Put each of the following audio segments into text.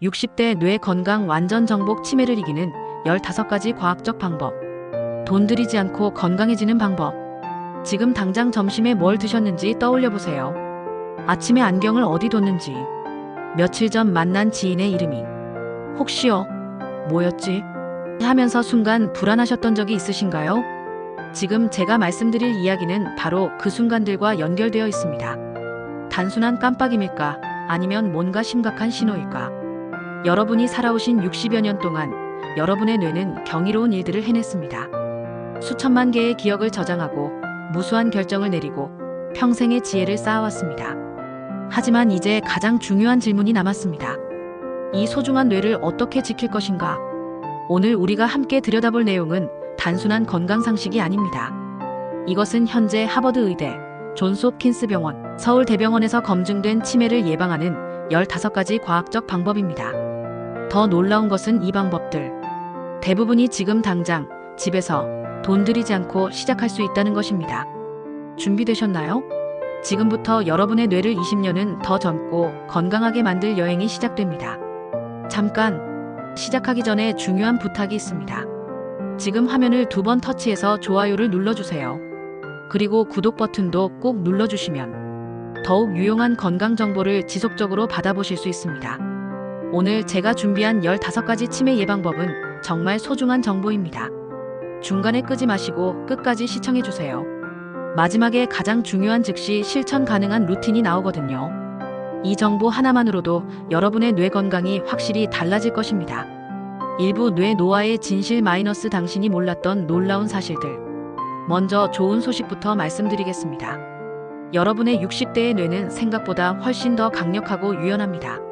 60대 뇌 건강 완전 정복 치매를 이기는 15가지 과학적 방법. 돈 들이지 않고 건강해지는 방법. 지금 당장 점심에 뭘 드셨는지 떠올려 보세요. 아침에 안경을 어디 뒀는지. 며칠 전 만난 지인의 이름이. 혹시요? 뭐였지? 하면서 순간 불안하셨던 적이 있으신가요? 지금 제가 말씀드릴 이야기는 바로 그 순간들과 연결되어 있습니다. 단순한 깜빡임일까? 아니면 뭔가 심각한 신호일까? 여러분이 살아오신 60여 년 동안 여러분의 뇌는 경이로운 일들을 해냈습니다. 수천만 개의 기억을 저장하고 무수한 결정을 내리고 평생의 지혜를 쌓아왔습니다. 하지만 이제 가장 중요한 질문이 남았습니다. 이 소중한 뇌를 어떻게 지킬 것인가? 오늘 우리가 함께 들여다볼 내용은 단순한 건강 상식이 아닙니다. 이것은 현재 하버드 의대, 존스 홉킨스 병원, 서울대병원에서 검증된 치매를 예방하는 15가지 과학적 방법입니다. 더 놀라운 것은 이 방법들. 대부분이 지금 당장 집에서 돈 들이지 않고 시작할 수 있다는 것입니다. 준비되셨나요? 지금부터 여러분의 뇌를 20년은 더 젊고 건강하게 만들 여행이 시작됩니다. 잠깐, 시작하기 전에 중요한 부탁이 있습니다. 지금 화면을 2번 터치해서 좋아요를 눌러주세요. 그리고 구독 버튼도 꼭 눌러주시면 더욱 유용한 건강 정보를 지속적으로 받아보실 수 있습니다. 오늘 제가 준비한 15가지 치매 예방법은 정말 소중한 정보입니다. 중간에 끄지 마시고 끝까지 시청해주세요. 마지막에 가장 중요한 즉시 실천 가능한 루틴이 나오거든요. 이 정보 하나만으로도 여러분의 뇌 건강이 확실히 달라질 것입니다. 일부 뇌 노화의 진실 마이너스 당신이 몰랐던 놀라운 사실들. 먼저 좋은 소식부터 말씀드리겠습니다. 여러분의 60대의 뇌는 생각보다 훨씬 더 강력하고 유연합니다.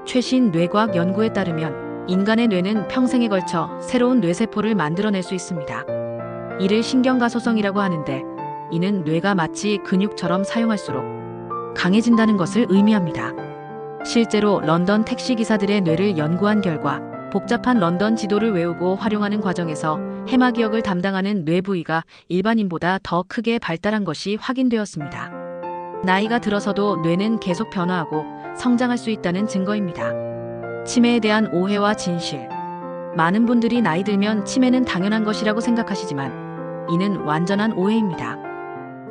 최신 뇌과학 연구에 따르면 인간의 뇌는 평생에 걸쳐 새로운 뇌세포를 만들어낼 수 있습니다. 이를 신경가소성이라고 하는데, 이는 뇌가 마치 근육처럼 사용할수록 강해진다는 것을 의미합니다. 실제로 런던 택시기사들의 뇌를 연구한 결과 복잡한 런던 지도를 외우고 활용하는 과정에서 해마기억을 담당하는 뇌 부위가 일반인보다 더 크게 발달한 것이 확인되었습니다. 나이가 들어서도 뇌는 계속 변화하고 성장할 수 있다는 증거입니다. 치매에 대한 오해와 진실. 많은 분들이 나이 들면 치매는 당연한 것이라고 생각하시지만 이는 완전한 오해입니다.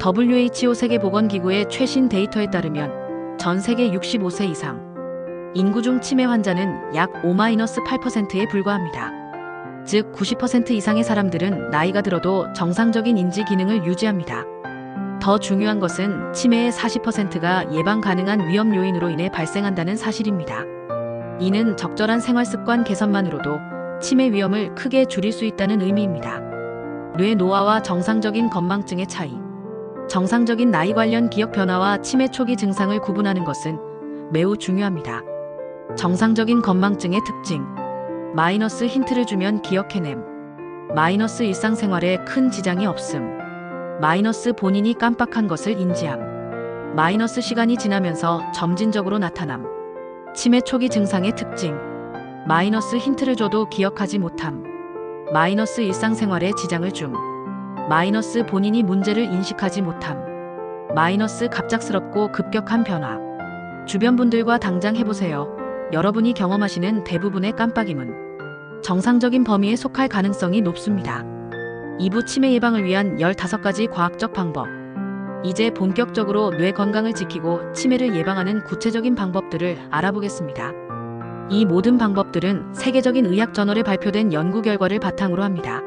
WHO 세계보건기구의 최신 데이터에 따르면 전 세계 65세 이상 인구 중 치매 환자는 약 5-8%에 불과합니다. 즉 90% 이상의 사람들은 나이가 들어도 정상적인 인지 기능을 유지합니다. 더 중요한 것은 치매의 40%가 예방 가능한 위험 요인으로 인해 발생한다는 사실입니다. 이는 적절한 생활습관 개선만으로도 치매 위험을 크게 줄일 수 있다는 의미입니다. 뇌 노화와 정상적인 건망증의 차이. 정상적인 나이 관련 기억 변화와 치매 초기 증상을 구분하는 것은 매우 중요합니다. 정상적인 건망증의 특징. 마이너스 힌트를 주면 기억해냄. 마이너스 일상생활에 큰 지장이 없음. 마이너스 본인이 깜빡한 것을 인지함. 마이너스 시간이 지나면서 점진적으로 나타남. 치매 초기 증상의 특징. 마이너스 힌트를 줘도 기억하지 못함. 마이너스 일상생활에 지장을 줌. 마이너스 본인이 문제를 인식하지 못함. 마이너스 갑작스럽고 급격한 변화. 주변 분들과 당장 해보세요. 여러분이 경험하시는 대부분의 깜빡임은 정상적인 범위에 속할 가능성이 높습니다. 2부 치매 예방을 위한 15가지 과학적 방법. 이제 본격적으로 뇌 건강을 지키고 치매를 예방하는 구체적인 방법들을 알아보겠습니다. 이 모든 방법들은 세계적인 의학 저널에 발표된 연구 결과를 바탕으로 합니다.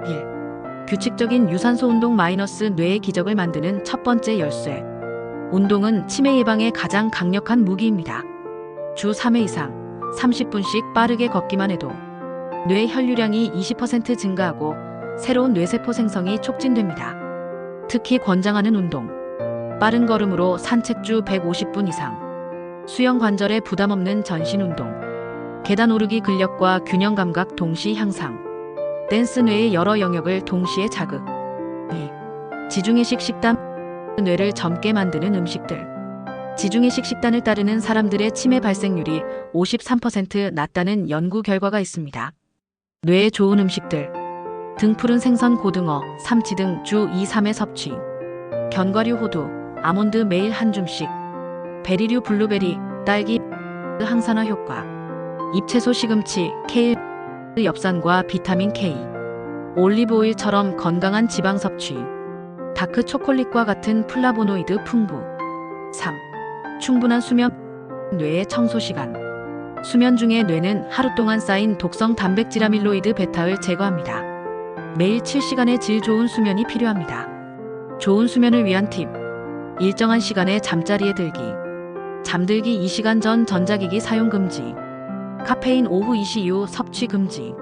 1. 규칙적인 유산소 운동 마이너스 뇌의 기적을 만드는 첫 번째 열쇠. 운동은 치매 예방에 가장 강력한 무기입니다. 주 3회 이상 30분씩 빠르게 걷기만 해도 뇌 혈류량이 20% 증가하고 새로운 뇌세포 생성이 촉진됩니다. 특히 권장하는 운동. 빠른 걸음으로 산책 주 150분 이상. 수영 관절에 부담 없는 전신 운동. 계단 오르기 근력과 균형 감각 동시 향상. 댄스 뇌의 여러 영역을 동시에 자극. 2. 지중해식 식단. 뇌를 젊게 만드는 음식들. 지중해식 식단을 따르는 사람들의 치매 발생률이 53% 낮다는 연구 결과가 있습니다. 뇌에 좋은 음식들. 등푸른 생선, 고등어, 삼치 등 주 2-3회 섭취. 견과류, 호두, 아몬드 매일 한 줌씩. 베리류, 블루베리, 딸기. 항산화 효과. 잎채소 시금치, 케일, 엽산과 비타민 K, 올리브오일처럼 건강한 지방 섭취, 다크 초콜릿과 같은 플라보노이드 풍부. 3. 충분한 수면, 뇌의 청소 시간. 수면 중에 뇌는 하루 동안 쌓인 독성 단백질 아밀로이드 베타를 제거합니다. 매일 7시간의 질 좋은 수면이 필요합니다. 좋은 수면을 위한 팁. 일정한 시간에 잠자리에 들기. 잠들기 2시간 전 전자기기 사용 금지. 카페인 오후 2시 이후 섭취 금지.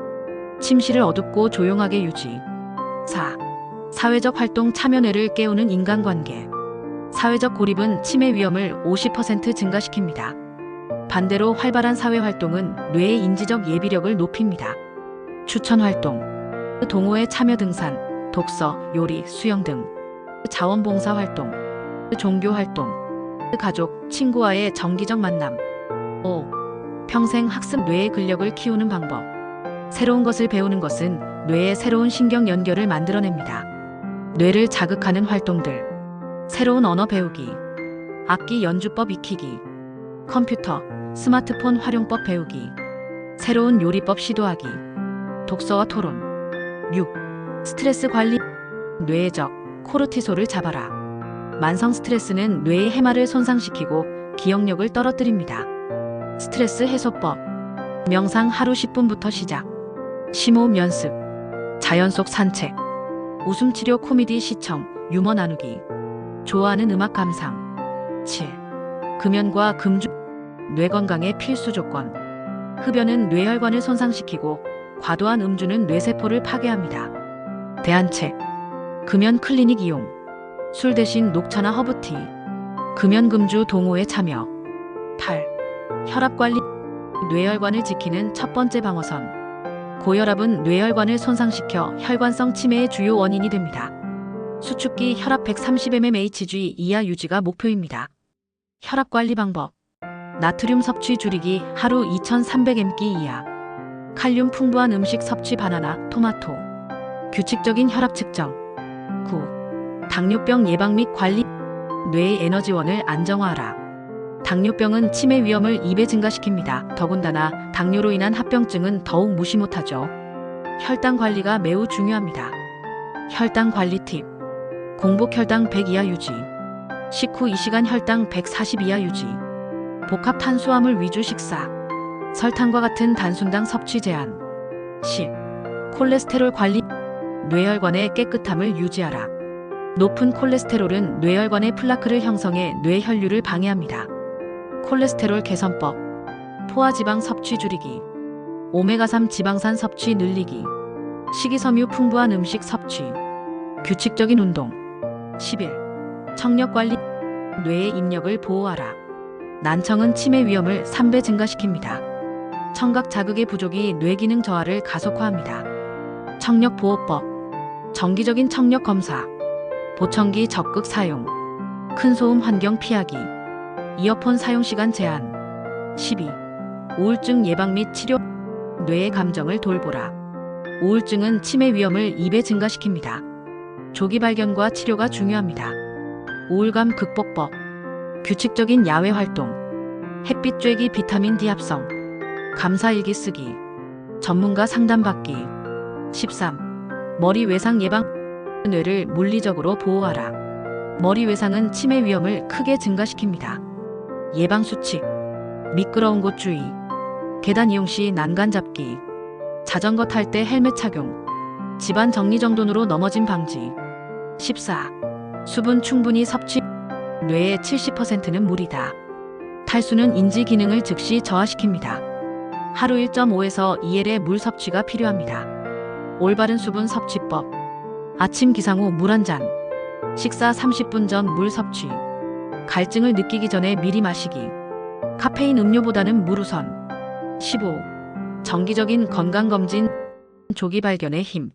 침실을 어둡고 조용하게 유지. 4. 사회적 활동 참여 뇌를 깨우는 인간관계. 사회적 고립은 치매 위험을 50% 증가시킵니다. 반대로 활발한 사회활동은 뇌의 인지적 예비력을 높입니다. 추천 활동. 동호회 참여 등산, 독서, 요리, 수영 등. 자원봉사 활동. 종교 활동. 가족, 친구와의 정기적 만남. 5. 평생 학습 뇌의 근력을 키우는 방법. 새로운 것을 배우는 것은 뇌의 새로운 신경 연결을 만들어냅니다. 뇌를 자극하는 활동들. 새로운 언어 배우기. 악기 연주법 익히기. 컴퓨터, 스마트폰 활용법 배우기. 새로운 요리법 시도하기. 독서와 토론. 6. 스트레스 관리. 뇌의 적, 코르티솔을 잡아라. 만성 스트레스는 뇌의 해마를 손상시키고 기억력을 떨어뜨립니다. 스트레스 해소법. 명상 하루 10분부터 시작. 심호흡 연습. 자연 속 산책. 웃음치료 코미디 시청, 유머 나누기. 좋아하는 음악 감상. 7. 금연과 금주. 뇌 건강의 필수 조건. 흡연은 뇌혈관을 손상시키고 과도한 음주는 뇌세포를 파괴합니다. 대안책. 금연 클리닉 이용. 술 대신 녹차나 허브티. 금연 금주 동호회 참여. 8. 혈압관리. 뇌혈관을 지키는 첫 번째 방어선. 고혈압은 뇌혈관을 손상시켜 혈관성 치매의 주요 원인이 됩니다. 수축기 혈압 130mmHg 이하 유지가 목표입니다. 혈압관리 방법. 나트륨 섭취 줄이기 하루 2300mg 이하. 칼륨 풍부한 음식 섭취 바나나, 토마토. 규칙적인 혈압 측정. 9. 당뇨병 예방 및 관리. 뇌의 에너지원을 안정화하라. 당뇨병은 치매 위험을 2배 증가시킵니다. 더군다나 당뇨로 인한 합병증은 더욱 무시 못하죠. 혈당 관리가 매우 중요합니다. 혈당 관리 팁. 공복 혈당 100 이하 유지. 식후 2시간 혈당 140 이하 유지. 복합 탄수화물 위주 식사. 설탕과 같은 단순당 섭취 제한. 10. 콜레스테롤 관리. 뇌혈관의 깨끗함을 유지하라. 높은 콜레스테롤은 뇌혈관의 플라크를 형성해 뇌혈류를 방해합니다. 콜레스테롤 개선법. 포화지방 섭취 줄이기. 오메가3 지방산 섭취 늘리기. 식이섬유 풍부한 음식 섭취. 규칙적인 운동. 11. 청력 관리. 뇌의 입력을 보호하라. 난청은 치매 위험을 3배 증가시킵니다. 청각 자극의 부족이 뇌 기능 저하를 가속화합니다. 청력 보호법. 정기적인 청력 검사. 보청기 적극 사용. 큰 소음 환경 피하기. 이어폰 사용 시간 제한. 12. 우울증 예방 및 치료. 뇌의 감정을 돌보라. 우울증은 치매 위험을 2배 증가시킵니다. 조기 발견과 치료가 중요합니다. 우울감 극복법. 규칙적인 야외 활동. 햇빛 쬐기 비타민 D 합성. 감사일기 쓰기. 전문가 상담받기. 13. 머리 외상 예방. 뇌를 물리적으로 보호하라. 머리 외상은 치매 위험을 크게 증가시킵니다. 예방 수칙. 미끄러운 곳 주의. 계단 이용 시 난간 잡기. 자전거 탈 때 헬멧 착용. 집안 정리정돈으로 넘어짐 방지. 14. 수분 충분히 섭취. 뇌의 70%는 물이다. 탈수는 인지 기능을 즉시 저하시킵니다. 하루 1.5에서 2L의 물 섭취가 필요합니다. 올바른 수분 섭취법. 아침 기상 후 물 한 잔. 식사 30분 전 물 섭취. 갈증을 느끼기 전에 미리 마시기. 카페인 음료보다는 물 우선. 15. 정기적인 건강검진. 조기 발견의 힘.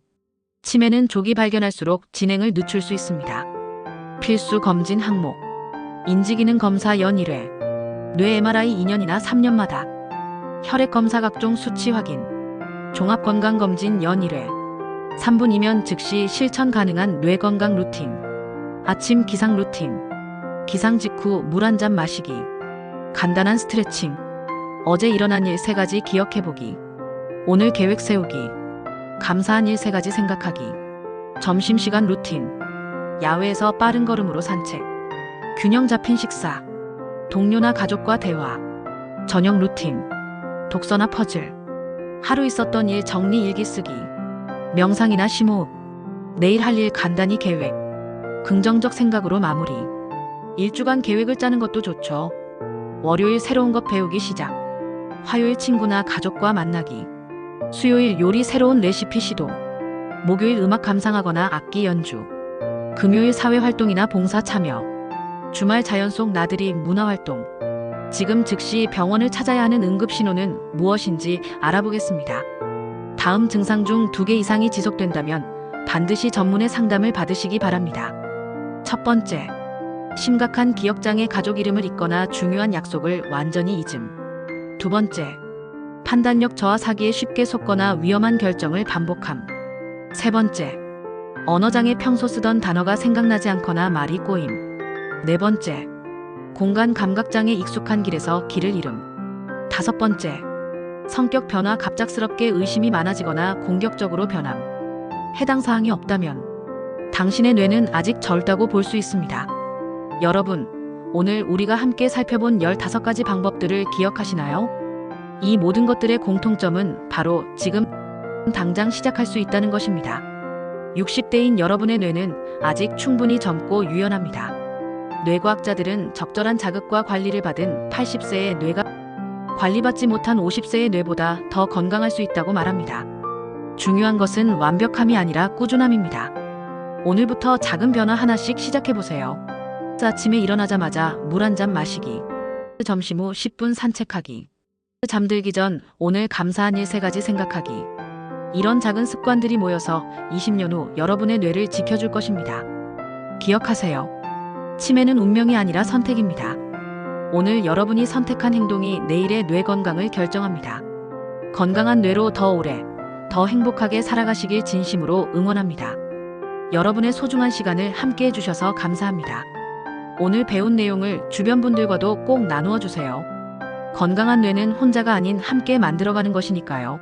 치매는 조기 발견할수록 진행을 늦출 수 있습니다. 필수 검진 항목. 인지기능 검사 연 1회. 뇌 MRI 2년이나 3년마다. 혈액 검사 각종 수치 확인. 종합건강검진 연 1회. 3분이면 즉시 실천 가능한 뇌건강 루틴. 아침 기상 루틴. 기상 직후 물 한 잔 마시기. 간단한 스트레칭. 어제 일어난 일 3가지 기억해보기. 오늘 계획 세우기. 감사한 일 3가지 생각하기. 점심시간 루틴. 야외에서 빠른 걸음으로 산책. 균형 잡힌 식사. 동료나 가족과 대화. 저녁 루틴. 독서나 퍼즐. 하루 있었던 일 정리 일기 쓰기. 명상이나 심호흡. 내일 할 일 간단히 계획. 긍정적 생각으로 마무리. 일주간 계획을 짜는 것도 좋죠. 월요일 새로운 것 배우기 시작. 화요일 친구나 가족과 만나기. 수요일 요리 새로운 레시피 시도. 목요일 음악 감상하거나 악기 연주. 금요일 사회활동이나 봉사 참여. 주말 자연 속 나들이 문화활동. 지금 즉시 병원을 찾아야 하는 응급신호는 무엇인지 알아보겠습니다. 다음 증상 중 2개 이상이 지속된다면 반드시 전문의 상담을 받으시기 바랍니다. 첫 번째, 심각한 기억장애, 가족 이름을 잊거나 중요한 약속을 완전히 잊음. 두 번째, 판단력 저하, 사기에 쉽게 속거나 위험한 결정을 반복함. 세 번째, 언어장애, 평소 쓰던 단어가 생각나지 않거나 말이 꼬임. 네 번째, 공간 감각장애, 익숙한 길에서 길을 잃음. 다섯 번째, 성격 변화, 갑작스럽게 의심이 많아지거나 공격적으로 변함. 해당 사항이 없다면 당신의 뇌는 아직 젊다고 볼 수 있습니다. 여러분, 오늘 우리가 함께 살펴본 15가지 방법들을 기억하시나요? 이 모든 것들의 공통점은 바로 지금 당장 시작할 수 있다는 것입니다. 60대인 여러분의 뇌는 아직 충분히 젊고 유연합니다. 뇌과학자들은 적절한 자극과 관리를 받은 80세의 뇌가 관리받지 못한 50세의 뇌보다 더 건강할 수 있다고 말합니다. 중요한 것은 완벽함이 아니라 꾸준함입니다. 오늘부터 작은 변화 하나씩 시작해보세요. 아침에 일어나자마자 물 한 잔 마시기. 점심 후 10분 산책하기. 잠들기 전 오늘 감사한 일 3가지 생각하기. 이런 작은 습관들이 모여서 20년 후 여러분의 뇌를 지켜줄 것입니다. 기억하세요. 치매는 운명이 아니라 선택입니다. 오늘 여러분이 선택한 행동이 내일의 뇌 건강을 결정합니다. 건강한 뇌로 더 오래, 더 행복하게 살아가시길 진심으로 응원합니다. 여러분의 소중한 시간을 함께 해주셔서 감사합니다. 오늘 배운 내용을 주변 분들과도 꼭 나누어 주세요. 건강한 뇌는 혼자가 아닌 함께 만들어가는 것이니까요.